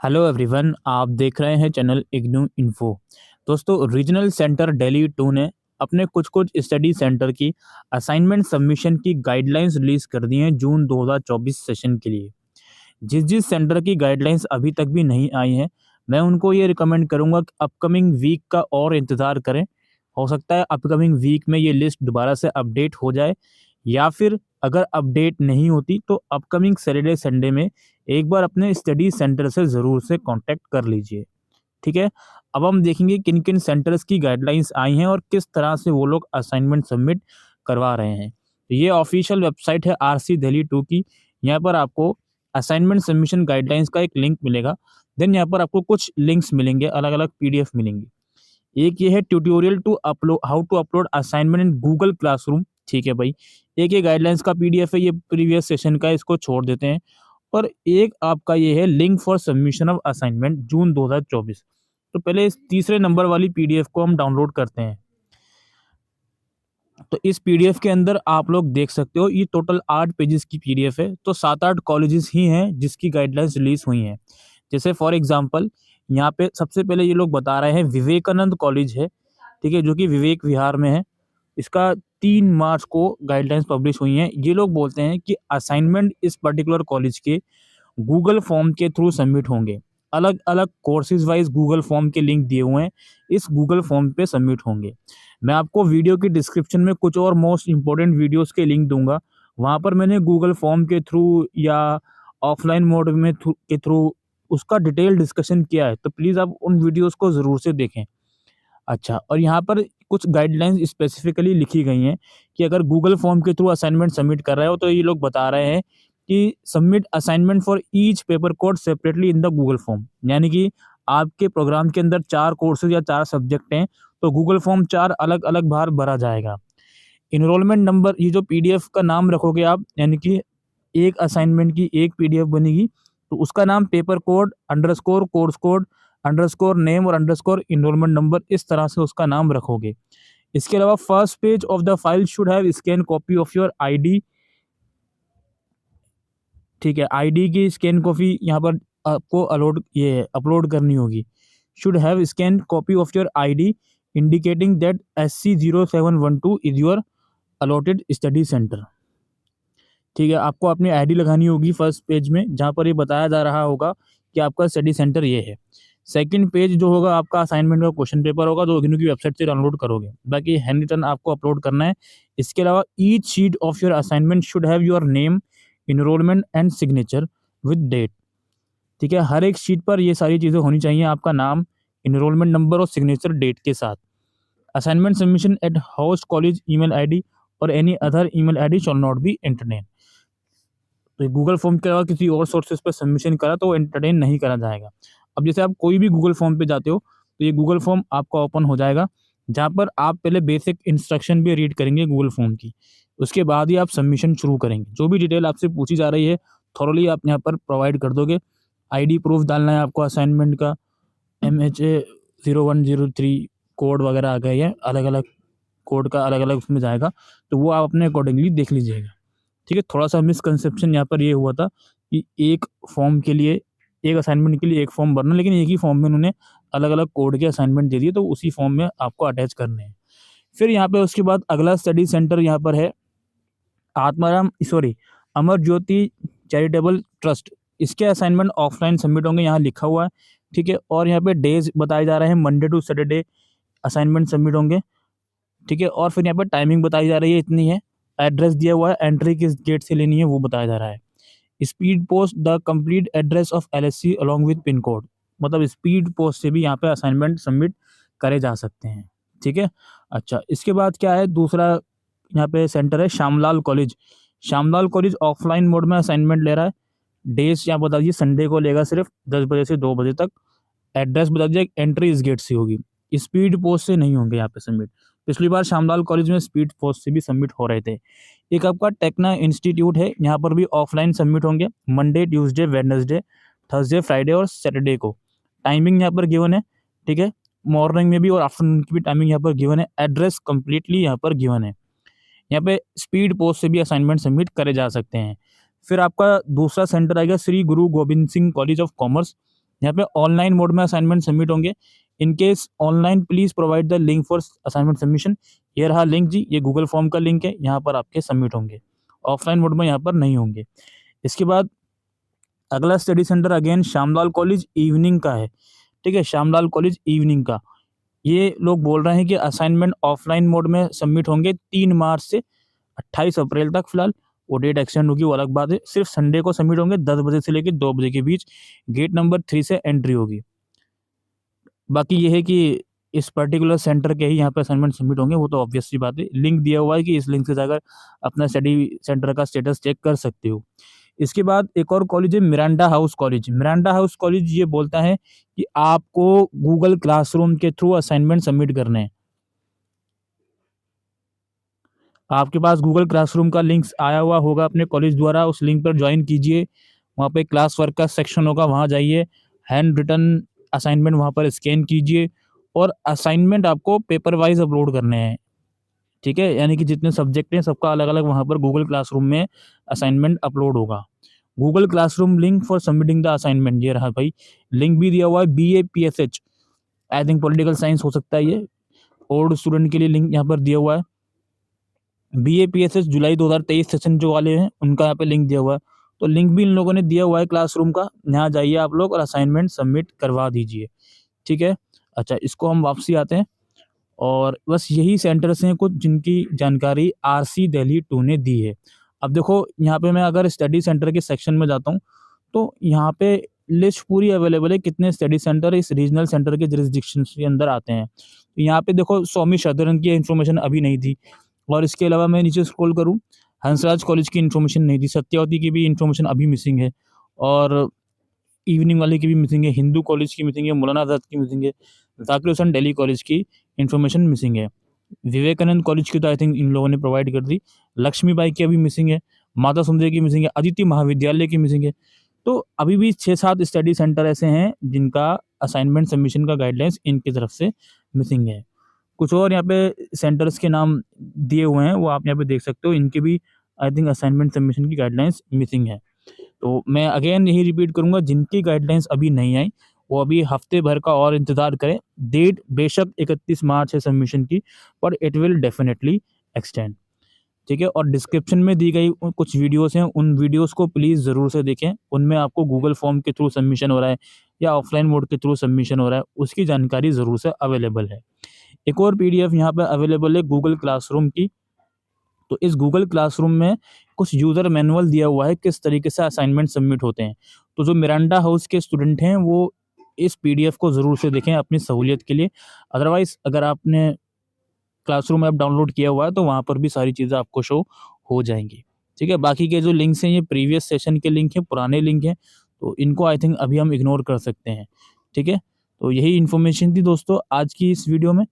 Hello everyone, आप देख रहे हैं चैनल इग्नू इन्फो। दोस्तों, रीजनल सेंटर दिल्ली 2 ने अपने कुछ कुछ स्टडी सेंटर की असाइनमेंट सबमिशन की गाइडलाइंस रिलीज कर दी हैं जून 2024 सेशन के लिए। जिस जिस सेंटर की गाइडलाइंस अभी तक भी नहीं आई हैं, मैं उनको ये रिकमेंड करूंगा कि अपकमिंग वीक का और इंतज़ार करें। हो सकता है अपकमिंग वीक में ये लिस्ट दोबारा से अपडेट हो जाए, या फिर अगर अपडेट नहीं होती तो अपकमिंग सैटरडे संडे में एक बार अपने स्टडी सेंटर से ज़रूर से कांटेक्ट कर लीजिए। ठीक है। अब हम देखेंगे किन किन सेंटर्स की गाइडलाइंस आई हैं और किस तरह से वो लोग असाइनमेंट सबमिट करवा रहे हैं। तो ये ऑफिशियल वेबसाइट है आरसी दिल्ली 2 की। यहाँ पर आपको असाइनमेंट सबमिशन गाइडलाइंस का एक लिंक मिलेगा। देन यहाँ पर आपको कुछ लिंक्स मिलेंगे, अलग अलग पीडीएफ मिलेंगी। एक ये है tutorial to upload how to upload assignment in Google classroom. ठीक है भाई। एक ये गाइडलाइंस का पीडीएफ है, ये प्रीवियस सेशन का, इसको छोड़ देते हैं। और एक आपका ये है link for submission of assignment June 2024। तो पहले इस तीसरे नंबर वाली पीडीएफ को हम डाउनलोड करते हैं। तो इस पीडीएफ के अंदर आप लोग देख सकते हो, ये टोटल 8 पेजेस की पीडीएफ है। तो 7-8 कॉलेजेस ही हैं जिसकी गाइडलाइंस रिलीज हुई हैं। जैसे फॉर एग्जांपल यहाँ पे सबसे पहले ये लोग बता रहे हैं विवेकानंद कॉलेज है, ठीक है, जो कि विवेक विहार में है। इसका 3 मार्च को गाइडलाइंस पब्लिश हुई हैं। ये लोग बोलते हैं कि असाइनमेंट इस पर्टिकुलर कॉलेज के गूगल फॉर्म के थ्रू सबमिट होंगे। अलग अलग कोर्सेज वाइज गूगल फॉर्म के लिंक दिए हुए हैं, इस गूगल फॉर्म पे सबमिट होंगे। मैं आपको वीडियो की डिस्क्रिप्शन में कुछ और मोस्ट इंपॉर्टेंट वीडियोस के लिंक दूंगा। वहाँ पर मैंने गूगल फॉर्म के थ्रू या ऑफलाइन मोड में के थ्रू उसका डिटेल डिस्कशन किया है, तो प्लीज़ आप उन वीडियोस को ज़रूर से देखें। अच्छा, और यहाँ पर कुछ गाइडलाइंस स्पेसिफिकली लिखी गई हैं कि अगर गूगल फॉर्म के थ्रू असाइनमेंट सबमिट कर रहे हो तो ये लोग बता रहे हैं कि submit assignment for each paper code separately in the Google form. यानी कि आपके प्रोग्राम के अंदर 4 कोर्सेज या 4 सब्जेक्ट हैं, तो गूगल फॉर्म 4 अलग अलग बार भरा जाएगा। इनरोलमेंट नंबर, ये जो पीडीएफ का नाम रखोगे आप, यानी कि एक असाइनमेंट की एक पीडीएफ बनेगी, तो उसका नाम paper code underscore course code underscore name और अंडरस्कोर इनरोलमेंट नंबर, इस तरह से उसका नाम रखोगे। इसके अलावा first page of the file should have scan copy of your ID. ठीक है, आईडी की स्कैन कॉपी यहाँ पर आपको अपलोड करनी होगी। Should have scan copy of your ID indicating that SC0712 is your allotted study centre. ठीक है, आपको अपनी आईडी लगानी होगी फर्स्ट पेज में, जहाँ पर ये बताया जा रहा होगा कि आपका स्टडी सेंटर ये है। सेकंड पेज जो होगा आपका असाइनमेंट का क्वेश्चन पेपर होगा, जो इग्नू की वेबसाइट से डाउनलोड करोगे। बाकी हैंड रिटन आपको अपलोड करना है। इसके अलावा each sheet of your assignment should have your name, enrolment and signature with date. ठीक है, हर एक शीट पर ये सारी चीज़ें होनी चाहिए, आपका नाम, इनरोलमेंट नंबर और सिग्नेचर डेट के साथ। Assignment submission at host college email ID और any other email ID shall not be entertain. तो गूगल फॉर्म के अलावा किसी और सोर्सेज पर सबमिशन करा तो वो एंटरटेन नहीं करा जाएगा। अब जैसे आप कोई भी गूगल फॉर्म पे जाते हो, तो ये गूगल फॉर्म आपका ओपन हो जाएगा, जहाँ पर आप पहले बेसिक इंस्ट्रक्शन भी रीड करेंगे गूगल फॉर्म की। उसके बाद ही आप सबमिशन शुरू करेंगे। जो भी डिटेल आपसे पूछी जा रही है थॉरली आप यहाँ पर प्रोवाइड कर दोगे। आईडी प्रूफ डालना है आपको असाइनमेंट का, MHA0103 कोड वगैरह आ गए हैं, अलग अलग कोड का अलग अलग उसमें जाएगा, तो वो आप अपने अकॉर्डिंगली देख लीजिएगा। ठीक है, थोड़ा सा मिसकंसेप्शन यहाँ पर ये हुआ था कि एक फॉर्म के लिए, एक असाइनमेंट के लिए एक फॉर्म भरना, लेकिन एक ही फॉर्म में उन्होंने अलग अलग कोड के असाइनमेंट दे दिए, तो उसी फॉर्म में आपको अटैच करने हैं। फिर यहाँ पे उसके बाद अगला स्टडी सेंटर यहाँ पर है अमर ज्योति चैरिटेबल ट्रस्ट। इसके असाइनमेंट ऑफलाइन सबमिट होंगे, यहाँ लिखा हुआ है। ठीक है, और यहाँ पे डेज बताए जा रहे हैं, Monday to Saturday assignment submit होंगे। ठीक है, और फिर यहाँ पर टाइमिंग बताई जा रही है, इतनी है। एड्रेस दिया हुआ है, एंट्री किस गेट से लेनी है वो बताया जा रहा है। Speed post the complete address of LSC along with pin code. मतलब स्पीड पोस्ट से भी यहाँ पे असाइनमेंट सबमिट करे जा सकते हैं। ठीक है। अच्छा, इसके बाद क्या है, दूसरा यहाँ पे सेंटर है Shyamlal college. Shyamlal college offline mode में असाइनमेंट ले रहा है। डेज यहाँ बता दीजिए, संडे को लेगा सिर्फ 10 बजे से 2 बजे तक। एड्रेस बता दीजिए, एंट्री इस गेट से होगी, स्पीड पोस्ट से नहीं होंगे यहाँ पे सबमिट। पिछली बार श्यामलाल कॉलेज में स्पीड पोस्ट से भी सबमिट हो रहे थे। एक आपका टेक्ना इंस्टीट्यूट है, यहाँ पर भी ऑफलाइन सबमिट होंगे, Monday Tuesday Wednesday Thursday Friday और सैटरडे को। टाइमिंग यहाँ पर गिवन है। ठीक है, मॉर्निंग में भी और आफ्टरनून की भी टाइमिंग यहाँ पर गिवन है। एड्रेस कंप्लीटली यहाँ पर गिवन है। यहाँ पे स्पीड पोस्ट से भी असाइनमेंट सबमिट करे जा सकते हैं। फिर आपका दूसरा सेंटर आएगा श्री गुरु Govind Singh college of commerce. यहाँ पे ऑनलाइन मोड में असाइनमेंट सबमिट होंगे। In case online please provide the link for assignment submission. ये रहा लिंक जी, ये गूगल फॉर्म का लिंक है, यहाँ पर आपके सबमिट होंगे। ऑफलाइन मोड में यहाँ पर नहीं होंगे। इसके बाद अगला study centre again Shyamlal college evening का है, ठीक है, श्यामलाल कॉलेज इवनिंग का। ये लोग बोल रहे हैं कि असाइनमेंट ऑफलाइन मोड में सबमिट होंगे 3 मार्च से 28 अप्रैल तक। फिलहाल वो डेट एक्सटेंड होगी, वो अलग बात है। सिर्फ संडे को सबमिट होंगे 10 बजे से लेकर 2 बजे के बीच। गेट नंबर 3 से एंट्री होगी। बाकी ये है कि इस पर्टिकुलर सेंटर के ही यहाँ पे असाइनमेंट सबमिट होंगे, वो तो ऑब्वियस सी बात है। लिंक दिया हुआ है कि इस लिंक से जाकर अपना स्टडी सेंटर का स्टेटस चेक कर सकते हो। इसके बाद एक और कॉलेज है Miranda house college. Miranda house college ये बोलता है कि आपको गूगल क्लासरूम के थ्रू असाइनमेंट सबमिट करने हैं। आपके पास गूगल क्लासरूम का लिंक आया हुआ होगा अपने कॉलेज द्वारा, उस लिंक पर ज्वाइन कीजिए। वहाँ पे क्लास वर्क का सेक्शन होगा, वहाँ जाइए, हैंड रिटन असाइनमेंट वहाँ पर स्कैन कीजिए और असाइनमेंट आपको पेपर वाइज अपलोड करने हैं, ठीक है। यानी कि जितने सब्जेक्ट हैं सबका अलग अलग वहाँ पर गूगल क्लासरूम में असाइनमेंट अपलोड होगा। Google classroom link for submitting the assignment, ये रहा भाई, लिंक भी दिया हुआ है। BAPSH, I think political science हो सकता है ये, ओल्ड स्टूडेंट के लिए लिंक यहाँ पर दिया हुआ है। BAPSH जुलाई 2023 सेशन जो वाले हैं उनका यहाँ पे लिंक दिया हुआ है। तो लिंक भी इन लोगों ने दिया हुआ है क्लासरूम का, यहाँ जाइए आप लोग और असाइनमेंट सबमिट करवा दीजिए, ठीक है। अच्छा, इसको हम वापसी आते हैं और बस यही सेंटर्स हैं कुछ जिनकी जानकारी RC दिल्ली 2 ने दी है। अब देखो यहाँ पे मैं अगर स्टडी सेंटर के सेक्शन में जाता हूँ तो यहाँ पे लिस्ट पूरी अवेलेबल है कितने स्टडी सेंटर इस रीजनल सेंटर के जुरिसडिक्शन के अंदर आते हैं। तो यहाँ पे देखो स्वामी शरदानंद की इन्फॉर्मेशन अभी नहीं थी, और इसके अलावा मैं नीचे स्क्रॉल करूँ, हंसराज कॉलेज की इन्फॉर्मेशन नहीं थी, सत्यावती की भी इन्फॉर्मेशन अभी मिसिंग है, और इवनिंग वाले की भी मिसिंग है, हिंदू कॉलेज की मिसिंग है, मौलाना आज़ाद की मिसिंग है, जाकिर हुसैन दिल्ली कॉलेज की इन्फॉर्मेशन मिसिंग है, विवेकानंद कॉलेज की तो आई थिंक इन लोगों ने प्रोवाइड कर दी, लक्ष्मीबाई की अभी मिसिंग है, माता सुंदरी की मिसिंग है, अदिति महाविद्यालय की मिसिंग है। तो अभी भी 6-7 स्टडी सेंटर ऐसे हैं जिनका असाइनमेंट सबमिशन का गाइडलाइंस इनकी तरफ से मिसिंग है। कुछ और यहाँ पे सेंटर्स के नाम दिए हुए हैं, वो आप यहाँ पे देख सकते हो, इनके भी आई थिंक असाइनमेंट सबमिशन की गाइडलाइंस मिसिंग है। तो मैं अगेन यही रिपीट करूंगा, जिनकी गाइडलाइंस अभी नहीं आई वो अभी हफ्ते भर का और इंतजार करें। डेट बेशक 31 मार्च है सबमिशन की, पर इट विल डेफिनेटली एक्सटेंड, ठीक है। और डिस्क्रिप्शन में दी गई कुछ वीडियोस हैं, उन वीडियोस को प्लीज़ ज़रूर से देखें। उनमें आपको गूगल फॉर्म के थ्रू सबमिशन हो रहा है या ऑफलाइन मोड के थ्रू सबमिशन हो रहा है, उसकी जानकारी ज़रूर से अवेलेबल है। एक और PDF यहाँ पर अवेलेबल है गूगल क्लासरूम की। तो इस गूगल क्लासरूम में कुछ यूज़र मैनुअल दिया हुआ है किस तरीके से असाइनमेंट सबमिट होते हैं। तो जो मिरांडा हाउस के स्टूडेंट हैं वो इस PDF को ज़रूर से देखें अपनी सहूलियत के लिए। अदरवाइज़ अगर आपने क्लासरूम ऐप डाउनलोड किया हुआ है तो वहाँ पर भी सारी चीज़ें आपको शो हो जाएंगी, ठीक है। बाकी के जो लिंक्स हैं ये प्रीवियस सेशन के लिंक हैं, पुराने लिंक हैं, तो इनको आई थिंक अभी हम इग्नोर कर सकते हैं, ठीक है। तो यही इन्फॉर्मेशन थी दोस्तों आज की इस वीडियो में।